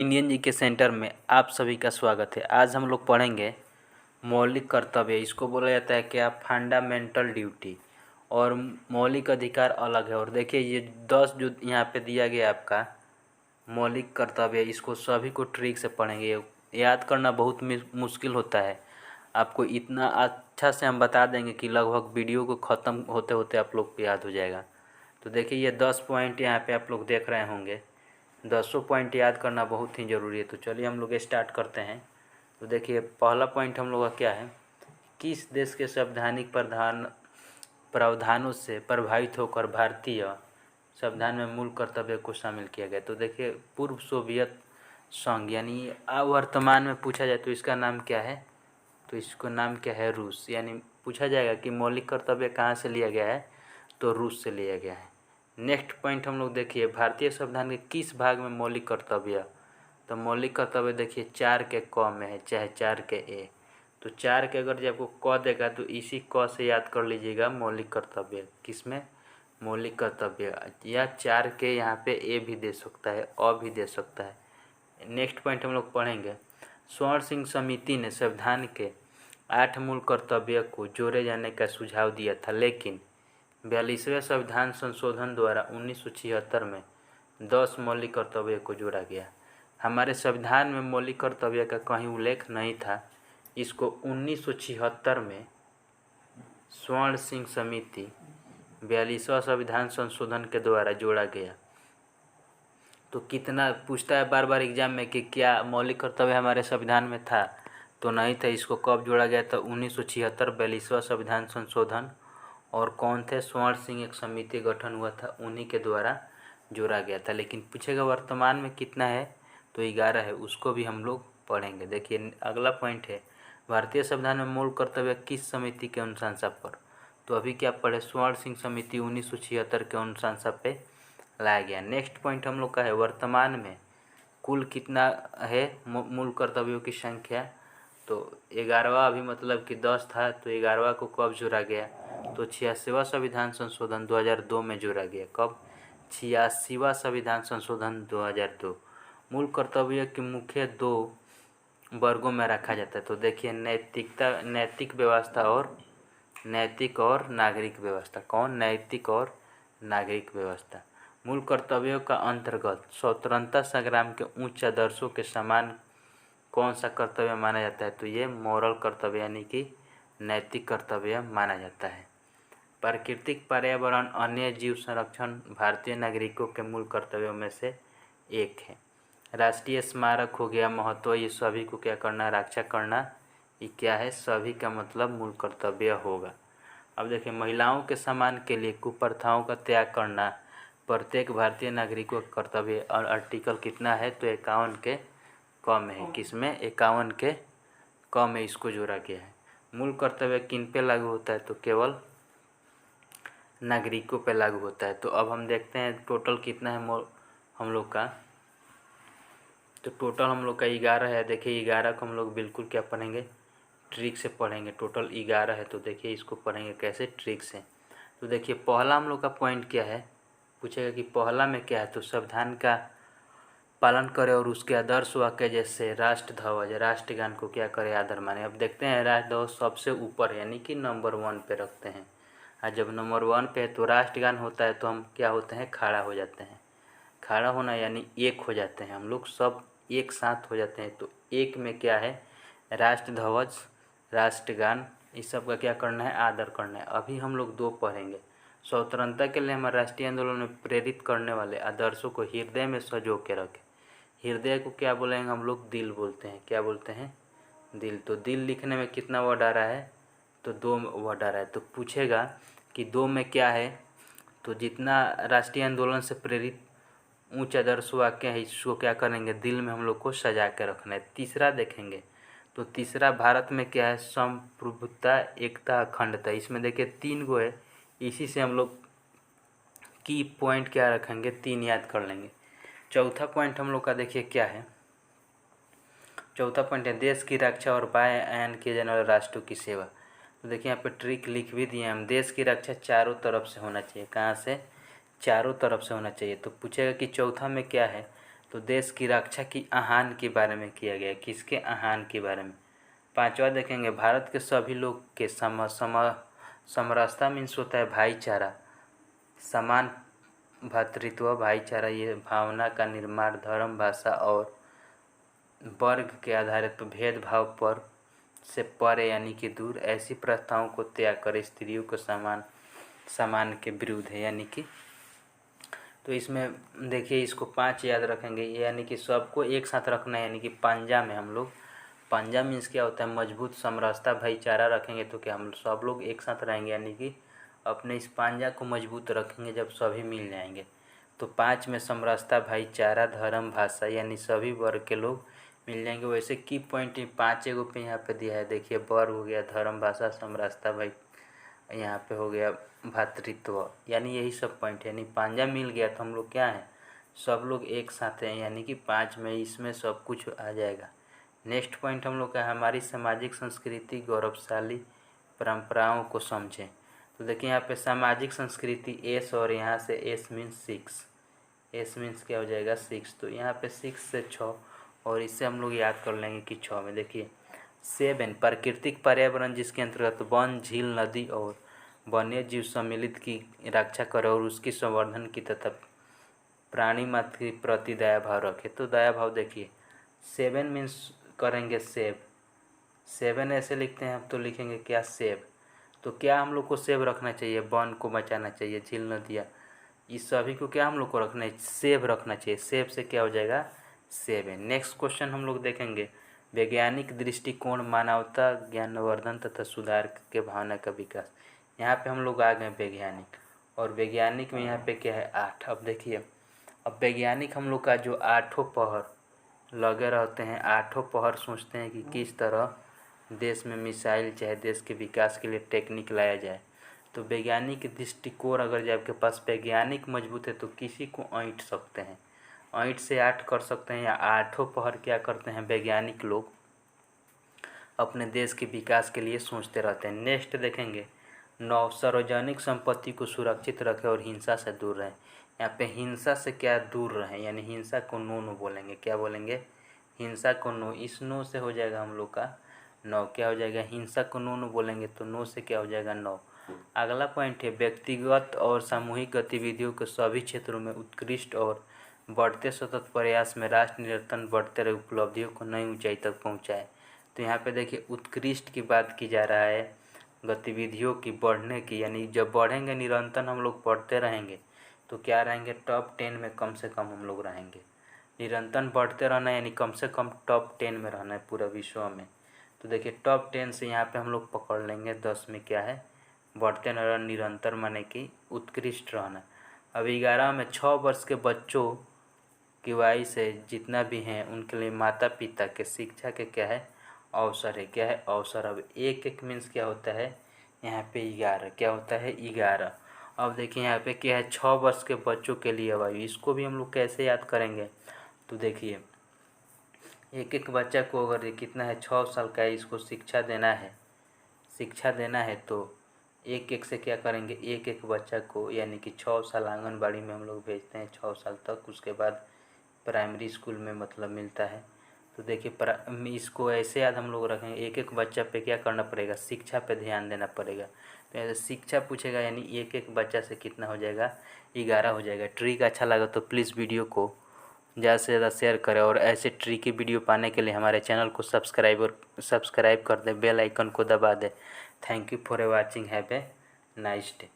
Indian जी के centre में आप सभी का स्वागत है। आज हम लोग पढ़ेंगे मौलिक कर्तव्य। इसको बोला जाता है क्या, फंडामेंटल ड्यूटी। और मौलिक अधिकार अलग है। और देखिए ये 10 जो यहाँ पे दिया गया आपका मौलिक कर्तव्य, इसको सभी को ट्रिक से पढ़ेंगे। याद करना बहुत मुश्किल होता है। आपको इतना अच्छा से हम बता देंगे कि लगभग वीडियो को ख़त्म होते होते आप लोग को याद हो जाएगा। तो देखिए ये 10 पॉइंट यहाँ पे आप लोग देख रहे होंगे। 10 पॉइंट याद करना बहुत ही ज़रूरी है। तो चलिए हम लोग स्टार्ट करते हैं। तो देखिए पहला पॉइंट हम लोग का क्या है, किस देश के संवैधानिक प्रावधानों से प्रभावित होकर भारतीय संविधान में मूल कर्तव्य को शामिल किया गया। तो देखिए पूर्व सोवियत संघ, यानी वर्तमान में पूछा जाए तो इसका नाम क्या है, तो इसको नाम क्या है, रूस। यानी पूछा जाएगा कि मौलिक कर्तव्य कहाँ से लिया गया है, तो रूस से लिया गया है। नेक्स्ट पॉइंट हम लोग देखिए, भारतीय संविधान के किस भाग में मौलिक कर्तव्य, तो मौलिक कर्तव्य देखिए 4 के क में है, चाहे 4 के ए। तो 4 के अगर जब आपको क देगा तो इसी क से याद कर लीजिएगा मौलिक कर्तव्य। किसमें, मौलिक कर्तव्य, या 4 के यहाँ पे ए भी दे सकता है, अ भी दे सकता है। नेक्स्ट पॉइंट हम लोग पढ़ेंगे, स्वर्ण सिंह समिति ने संविधान के 8 मूल कर्तव्य को जोड़े जाने का सुझाव दिया था, लेकिन 42वें संविधान संशोधन द्वारा 1976 में 10 मौलिक कर्तव्य को जोड़ा गया। हमारे संविधान में मौलिक कर्तव्य का कहीं उल्लेख नहीं था। इसको 1976 में स्वर्ण सिंह समिति 42वां संविधान संशोधन के द्वारा जोड़ा गया। तो कितना पूछता है बार बार एग्जाम में कि क्या मौलिक कर्तव्य हमारे संविधान में था, तो नहीं था। इसको कब जोड़ा गया था, 1976 42वां संविधान संशोधन। और कौन थे, स्वर्ण सिंह एक समिति गठन हुआ था, उन्हीं के द्वारा जोड़ा गया था। लेकिन पूछेगा वर्तमान में कितना है, तो 11 है, उसको भी हम लोग पढ़ेंगे। देखिए अगला पॉइंट है, भारतीय संविधान में मूल कर्तव्य किस समिति के अनुशंसा पर, तो अभी क्या पढ़े, स्वर्ण सिंह समिति 1976 के अनुशंसा पे लाया गया। नेक्स्ट पॉइंट हम लोग का है, वर्तमान में कुल कितना है मूल कर्तव्यों की संख्या, तो 11वां अभी मतलब कि 10 था, तो 11वां को कब जोड़ा गया, तो 86वां संविधान संशोधन 2002 में जोड़ा गया। कब, 86वां संविधान संशोधन 2002। मूल कर्तव्य के मुख्य 2 वर्गों में रखा जाता है। तो देखिए नैतिक व्यवस्था और नैतिक और नागरिक व्यवस्था। कौन, नैतिक और नागरिक व्यवस्था। मूल कर्तव्यों का अंतर्गत स्वतंत्रता संग्राम के उच्च आदर्शों के समान कौन सा कर्तव्य माना जाता है, तो ये मोरल कर्तव्य यानी कि नैतिक कर्तव्य माना जाता है। प्राकृतिक पर्यावरण अन्य जीव संरक्षण भारतीय नागरिकों के मूल कर्तव्यों में से एक है। राष्ट्रीय स्मारक हो गया महत्व, ये सभी को क्या करना, रक्षा करना, ये क्या है, सभी का मतलब मूल कर्तव्य होगा। अब देखिए महिलाओं के सम्मान के लिए कुप्रथाओं का त्याग करना प्रत्येक भारतीय नागरिकों का कर्तव्य। और आर्टिकल कितना है, तो 51 के क में है। किसमें, 51 के क में इसको जोड़ा गया है। मूल कर्तव्य किन पे लागू होता है, तो केवल नागरिकों पे लागू होता है। तो अब हम देखते हैं टोटल कितना है हम लोग का, तो टोटल हम लोग का 11 है। देखिए 11 को हम लोग बिल्कुल क्या पढ़ेंगे, ट्रिक से पढ़ेंगे। टोटल 11 है, तो देखिए इसको पढ़ेंगे कैसे, ट्रिक से। तो देखिए पहला हम लोग का पॉइंट क्या है, पूछेगा कि पहला में क्या है, तो संविधान का पालन करे और उसके आदर्श वाक्य जैसे राष्ट्र ध्वज राष्ट्रगान को क्या करे, आदर माने। अब देखते हैं राष्ट्र ध्वज सबसे ऊपर यानी कि नंबर 1 पे रखते हैं। और जब नंबर 1 पे है तो राष्ट्रगान होता है, तो हम क्या होते हैं, खड़ा हो जाते हैं। खड़ा होना यानी एक हो जाते हैं, हम लोग सब एक साथ हो जाते हैं। तो एक में क्या है, राष्ट्र ध्वज राष्ट्रगान, इस सब का क्या करना है, आदर करना है। अभी हम लोग 2 पढ़ेंगे, स्वतंत्रता के लिए हमारे राष्ट्रीय आंदोलन में प्रेरित करने वाले आदर्शों को हृदय में संजो के रखें। हृदय को क्या बोलेंगे हम लोग, दिल बोलते हैं। क्या बोलते हैं, दिल। तो दिल लिखने में कितना वर्ड आ रहा है, तो 2 वर्ड आ रहा है। तो पूछेगा कि 2 में क्या है, तो जितना राष्ट्रीय आंदोलन से प्रेरित उच्च आदर्श वाक्य है, इसको क्या करेंगे, दिल में हम लोग को सजा के रखना है। तीसरा देखेंगे, तो तीसरा भारत में क्या है, संप्रभुता एकता अखंडता। इसमें देखिए 3 गो है, इसी से हम लोग की पॉइंट क्या रखेंगे, 3 याद कर लेंगे। चौथा पॉइंट हम लोग का देखिए क्या है, चौथा पॉइंट है देश की रक्षा और वायुयान किए जाने वाले राष्ट्रों की सेवा। तो देखिए यहाँ पे ट्रिक लिख भी दिए हम, देश की रक्षा चारों तरफ से होना चाहिए। कहाँ से, चारों तरफ से होना चाहिए। तो पूछेगा कि चौथा में क्या है, तो देश की रक्षा की आह्वान के बारे में किया गया। किसके आह्वान के बारे में? पांचवा देखेंगे, भारत के सभी लोग के समरसता मीन्स होता है भाईचारा, समान भातृत्व, भाईचारा, ये भावना का निर्माण धर्म, भाषा और वर्ग के आधार पर भेदभाव पर से परे यानी कि दूर, ऐसी प्रथाओं को त्याग कर स्त्रियों को समान के विरुद्ध है यानी कि। तो इसमें देखिए इसको 5 याद रखेंगे, यानी कि सबको एक साथ रखना है, यानी कि पंजा में हम लोग, पंजा मीन्स क्या होता है मजबूत समरसता भाईचारा रखेंगे तो क्या हम सब लोग एक साथ रहेंगे, यानी कि अपने इस पंजा को मजबूत रखेंगे जब सभी मिल जाएंगे। तो 5 में समरसता भाईचारा धर्म भाषा यानी सभी वर्ग के लोग मिल जाएंगे। वैसे की पॉइंट 5 एगो पे यहाँ पे दिया है, देखिए वर्ग हो गया, धर्म भाषा समरसता भाई, यहाँ पे हो गया भातृत्व, यानी यही सब पॉइंट है। यानी पंजा मिल गया तो हम लोग क्या है सब लोग एक साथ हैं, यानी कि 5 में इसमें सब कुछ आ जाएगा। नेक्स्ट पॉइंट हम लोग का है हमारी सामाजिक संस्कृति गौरवशाली परंपराओं को समझें। तो देखिए यहाँ पे सामाजिक संस्कृति एस, और यहाँ से एस मीन्स 6, एस मीन्स क्या हो जाएगा 6, तो यहाँ पे 6 से 6, और इससे हम लोग याद कर लेंगे कि 6 में देखिए 7 प्राकृतिक पर्यावरण जिसके अंतर्गत वन झील नदी और वन्य जीव सम्मिलित की रक्षा करे और उसकी संवर्धन की तथा प्राणी मात्र के प्रति दया भाव रखे। तो दया भाव देखिए 7 मीन्स करेंगे सेव, 7 ऐसे लिखते हैं हम, तो लिखेंगे क्या सेव। तो क्या हम लोग को सेव रखना चाहिए, वन को बचाना चाहिए, झील नदियाँ, इस सभी को क्या हम लोग को रखना है सेव रखना चाहिए। सेव से क्या हो जाएगा सेव है। नेक्स्ट क्वेश्चन हम लोग देखेंगे वैज्ञानिक दृष्टिकोण मानवता ज्ञानवर्धन तथा सुधार के भावना का विकास। यहाँ पे हम लोग आ गए वैज्ञानिक, और वैज्ञानिक में यहाँ पे क्या है 8। अब देखिए अब वैज्ञानिक हम लोग का जो 8 पहर लगे रहते हैं, 8 पहर सोचते हैं कि किस तरह देश में मिसाइल चाहे देश के विकास के लिए टेक्निक लाया जाए। तो वैज्ञानिक दृष्टिकोण अगर जब आपके पास वैज्ञानिक मजबूत है तो किसी को ऐंठ सकते हैं, ऐंठ से 8 कर सकते हैं, या 8 पहर क्या करते हैं वैज्ञानिक लोग अपने देश के विकास के लिए सोचते रहते हैं। नेक्स्ट देखेंगे 9 सार्वजनिक संपत्ति को सुरक्षित रखें और हिंसा से दूर रहें। यहाँ पे हिंसा से क्या दूर रहें, यानी हिंसा को नो बोलेंगे, क्या बोलेंगे हिंसा को नो, इस नो से हो जाएगा हम लोग का 9, क्या हो जाएगा हिंसा को नो बोलेंगे तो नो से क्या हो जाएगा 9। अगला पॉइंट है व्यक्तिगत और सामूहिक गतिविधियों के सभी क्षेत्रों में उत्कृष्ट और बढ़ते सतत प्रयास में राष्ट्र निरंतर बढ़ते रहे उपलब्धियों को नई ऊंचाई तक पहुंचाए। तो यहाँ पे देखिए उत्कृष्ट की बात की जा रहा है, गतिविधियों की बढ़ने की, यानी जब बढ़ेंगे निरंतर हम लोग बढ़ते रहेंगे तो क्या रहेंगे टॉप 10 में कम से कम हम लोग रहेंगे। निरंतर बढ़ते रहना यानी कम से कम टॉप 10 में रहना है पूरा विश्व में। तो देखिए टॉप 10 से यहाँ पे हम लोग पकड़ लेंगे 10 में क्या है बढ़ते रहना, निरंतर माने कि उत्कृष्ट रहना। अब 11 में 6 वर्ष के बच्चों की वायु से जितना भी हैं उनके लिए माता पिता के शिक्षा के क्या है अवसर है, क्या है अवसर। अब एक मीन्स क्या होता है यहाँ पे 11, क्या होता है 11। अब देखिए यहाँ पे क्या है 6 वर्ष के बच्चों के लिए वायु, इसको भी हम लोग कैसे याद करेंगे। तो देखिए एक बच्चा को अगर कितना है 6 साल का है, इसको शिक्षा देना है तो एक से क्या करेंगे एक बच्चा को, यानी कि 6 साल आंगनबाड़ी में हम लोग भेजते हैं 6 साल तक, उसके बाद प्राइमरी स्कूल में मतलब मिलता है। तो देखिए इसको ऐसे याद हम लोग रखेंगे एक बच्चा पे क्या करना पड़ेगा शिक्षा पे ध्यान देना पड़ेगा। तो ऐसे शिक्षा पूछेगा यानी एक बच्चा से कितना हो जाएगा 11 हो जाएगा। ट्रिक अच्छा लगा तो प्लीज़ वीडियो को ज़्यादा से ज़्यादा शेयर करें, और ऐसे ट्रिकी वीडियो पाने के लिए हमारे चैनल को सब्सक्राइब कर दें, बेल आइकन को दबा दें। Thank you for watching, have a nice day.